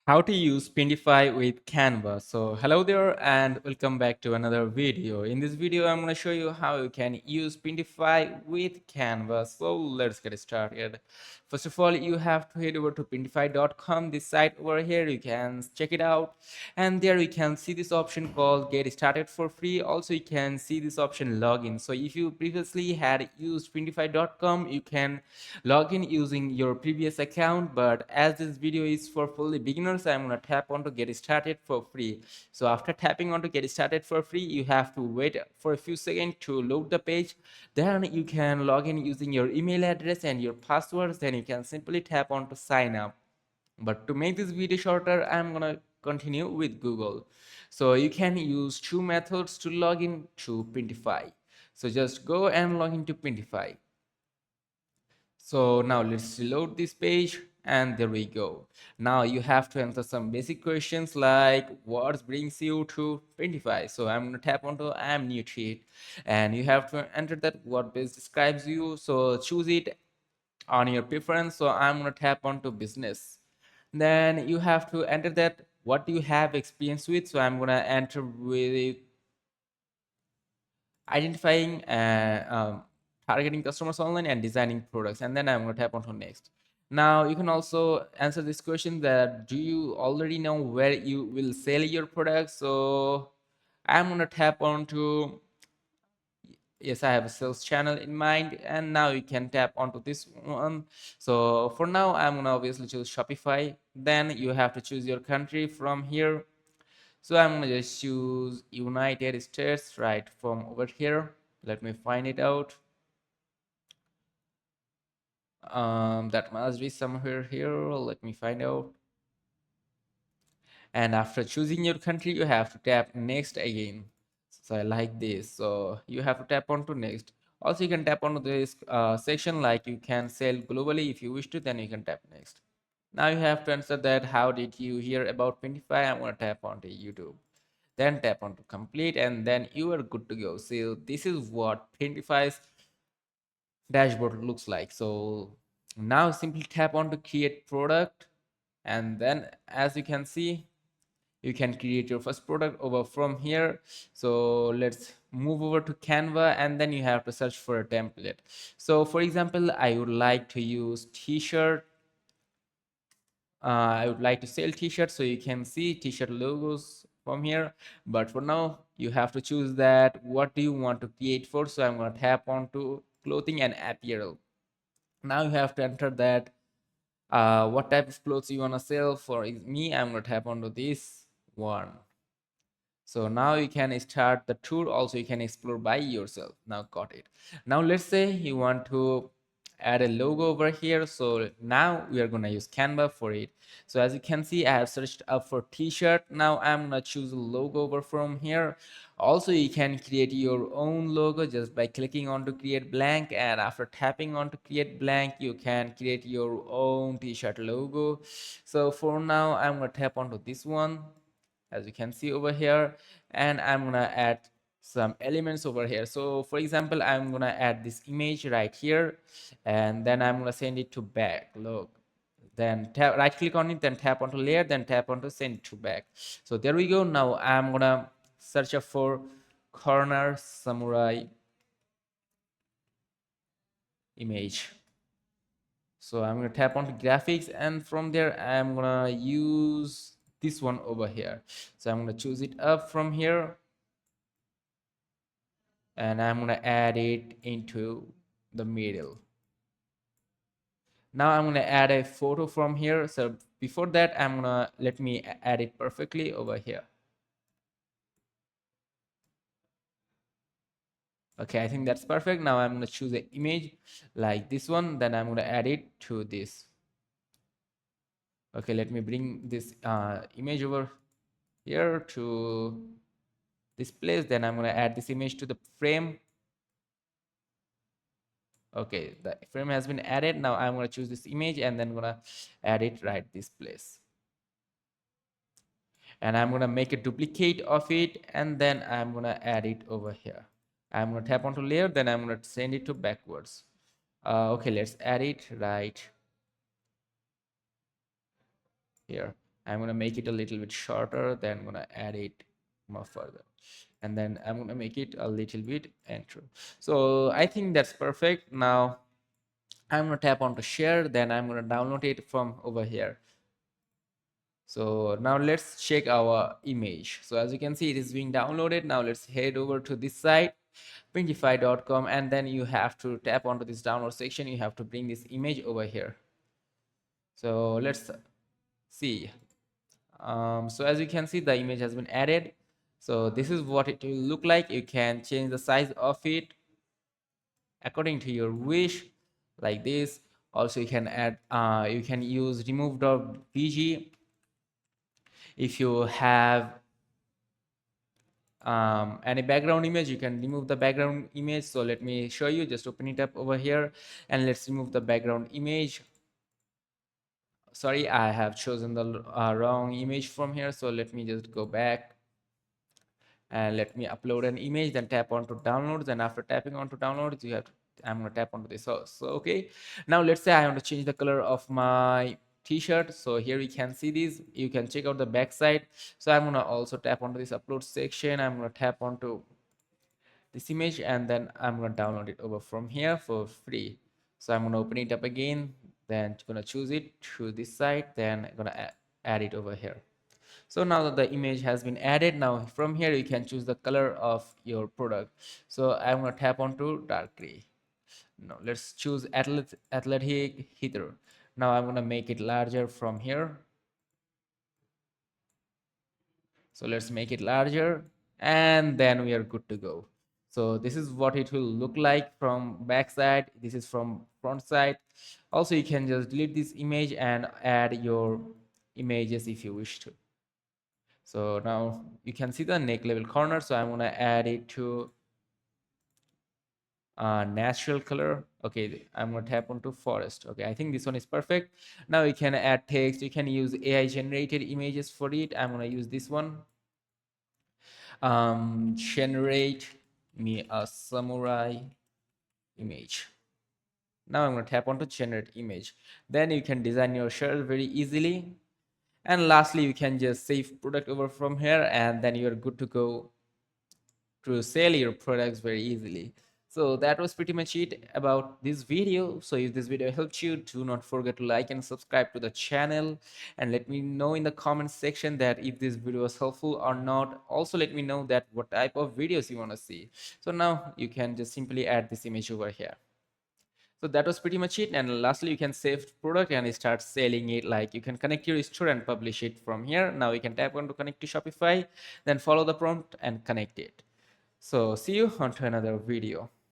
How to use Printify with Canva. So hello there and welcome back to another video. In this video, I'm going to show you how you can use Printify with Canva. So let's get started. First of all, you have to head over to printify.com. This site over here, you can check it out. And there you can see this option called Get Started for free. Also, you can see this option Login. So if you previously had used printify.com, you can log in using your previous account, but as this video is for fully beginners, I'm going to tap on to Get Started for free. So after tapping on to Get Started for free, you have to wait for a few seconds to load the page. Then you can log in using your email address and your passwords. Then you can simply tap on to sign up. But to make this video shorter, I'm gonna continue with Google. So you can use two methods to log in to Printify. So just go and log into Printify. So now let's reload this page and there we go. Now you have to answer some basic questions like what brings you to Printify. So I'm going to tap onto I'm new to it and you have to enter that what best describes you. So choose it on your preference. So I'm going to tap onto business. Then you have to enter that what you have experience with. So I'm going to enter with identifying and targeting customers online and designing products, and then I'm going to tap onto next. Now you can also answer this question that do you already know where you will sell your products. So I'm going to tap onto yes, I have a sales channel in mind, and now you can tap onto this one. So for now I'm going to obviously choose Shopify. Then you have to choose your country from here. So I'm gonna just choose United States right from over here. Let me find it out. That must be somewhere here. Let me find out. And after choosing your country, you have to tap next again. So I like this. So you have to tap onto next. Also, you can tap onto this section like you can sell globally if you wish to. Then you can tap next. Now you have to answer that. How did you hear about Printify? I'm gonna tap onto YouTube. Then tap on to complete and then you are good to go. So this is what Printify's dashboard looks like. So now simply tap on to create product, and then as you can see, you can create your first product over from here. So let's move over to Canva and then you have to search for a template. So for example, I would like to use t-shirt. I would like to sell t-shirts, so you can see t-shirt logos from here. But for now, you have to choose that what do you want to create for. So I'm going to tap on to clothing and apparel. Now you have to enter that what type of clothes you want to sell. For me, I'm going to tap onto this one. So now you can start the tour. Also, you can explore by yourself. Now got it. Now let's say you want to add a logo over here. So now we are going to use Canva for it. So as you can see, I have searched up for t-shirt. Now I'm going to choose a logo over from here. Also, you can create your own logo just by clicking on to create blank, and after tapping on to create blank, you can create your own t-shirt logo. So for now, I'm going to tap onto this one, as you can see over here, and I'm gonna add some elements over here. So for example, I'm gonna add this image right here, and then I'm gonna send it to back. Look, then tap right click on it, then tap onto layer, then tap onto send to back. So there we go. Now I'm gonna search up for corner samurai image. So I'm gonna tap onto graphics, and from there I'm gonna use this one over here. So I'm gonna choose it up from here, and I'm gonna add it into the middle. Now I'm gonna add a photo from here. So before that, I'm gonna let me add it perfectly over here. Okay, I think that's perfect. Now I'm gonna choose an image like this one, then I'm gonna add it to this. Okay, let me bring this image over here to this place. Then I'm gonna add this image to the frame. Okay, the frame has been added. Now I'm gonna choose this image and then gonna add it right this place. And I'm gonna make a duplicate of it, and then I'm gonna add it over here. I'm gonna tap onto layer, then I'm gonna send it to backwards. Okay, let's add it right here. I'm gonna make it a little bit shorter, then I'm gonna add it more further, and then I'm gonna make it a little bit intro. So I think that's perfect. Now I'm gonna tap on to share, then I'm gonna download it from over here. So now let's check our image. So as you can see, it is being downloaded. Now let's head over to this site, printify.com, and then you have to tap onto this download section. You have to bring this image over here. So let's see. So as you can see, the image has been added. So this is what it will look like. You can change the size of it according to your wish, like this. Also, you can add, you can use remove.bg. If you have any background image, you can remove the background image. So let me show you. Just open it up over here, and let's remove the background image. Sorry, I have chosen the wrong image from here, so let me just go back and let me upload an image, then tap onto downloads, and after tapping onto downloads, you have to, I'm going to tap onto this. So okay, now let's say I want to change the color of my t-shirt. So here we can see this. You can check out the back side. So I'm going to also tap onto this upload section. I'm going to tap onto this image, and then I'm going to download it over from here for free. So I'm going to open it up again, then going to choose it through this side, then I'm going to add it over here. So now that the image has been added, now from here you can choose the color of your product. So I'm going to tap onto dark gray. Now let's choose athletic heater. Now I'm going to make it larger from here. So let's make it larger, and then we are good to go. So this is what it will look like from back side. This is from front side. Also, you can just delete this image and add your images if you wish to. So now you can see the neck level corner. So I'm going to add it to natural color. Okay, I'm going to tap onto forest. Okay, I think this one is perfect. Now you can add text. You can use AI generated images for it. I'm going to use this one. Generate me a samurai image. Now I'm going to tap onto generate image. Then you can design your shirt very easily. And lastly, you can just save product over from here, and then you're good to go to sell your products very easily. So that was pretty much it about this video. So if this video helped you, do not forget to like and subscribe to the channel, and let me know in the comment section that if this video was helpful or not. Also let me know that what type of videos you want to see. So now you can just simply add this image over here. So that was pretty much it. And lastly, you can save product and start selling it. Like you can connect your store and publish it from here. Now you can tap on to connect to Shopify, then follow the prompt and connect it. So see you on to another video.